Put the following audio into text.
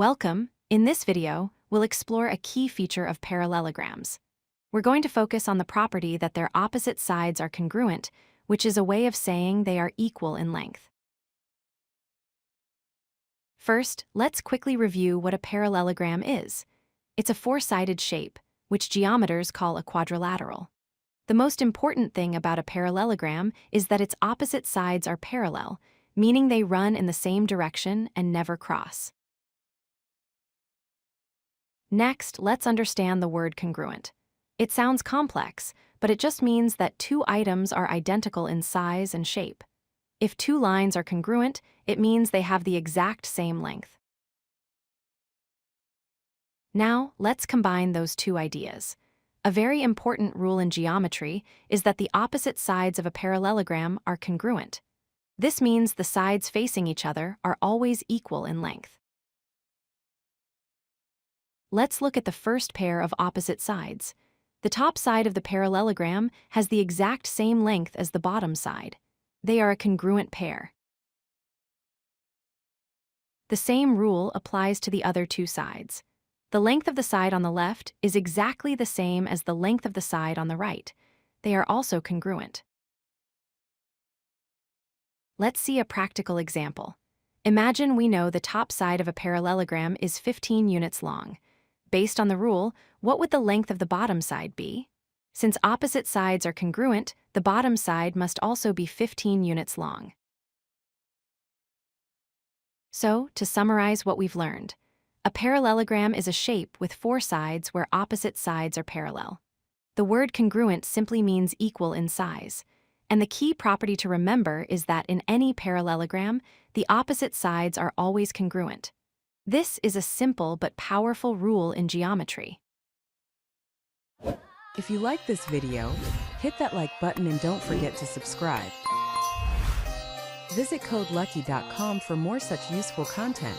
Welcome! In this video, we'll explore a key feature of parallelograms. We're going to focus on the property that their opposite sides are congruent, which is a way of saying they are equal in length. First, let's quickly review what a parallelogram is. It's a four-sided shape, which geometers call a quadrilateral. The most important thing about a parallelogram is that its opposite sides are parallel, meaning they run in the same direction and never cross. Next, let's understand the word congruent. It sounds complex, but it just means that two items are identical in size and shape. If two lines are congruent, it means they have the exact same length. Now, let's combine those two ideas. A very important rule in geometry is that the opposite sides of a parallelogram are congruent. This means the sides facing each other are always equal in length. Let's look at the first pair of opposite sides. The top side of the parallelogram has the exact same length as the bottom side. They are a congruent pair. The same rule applies to the other two sides. The length of the side on the left is exactly the same as the length of the side on the right. They are also congruent. Let's see a practical example. Imagine we know the top side of a parallelogram is 15 units long. Based on the rule, what would the length of the bottom side be? Since opposite sides are congruent, the bottom side must also be 15 units long. So, to summarize what we've learned, a parallelogram is a shape with four sides where opposite sides are parallel. The word congruent simply means equal in size, and the key property to remember is that in any parallelogram, the opposite sides are always congruent. This is a simple but powerful rule in geometry. If you like this video, hit that like button and don't forget to subscribe. Visit codelucky.com for more such useful content.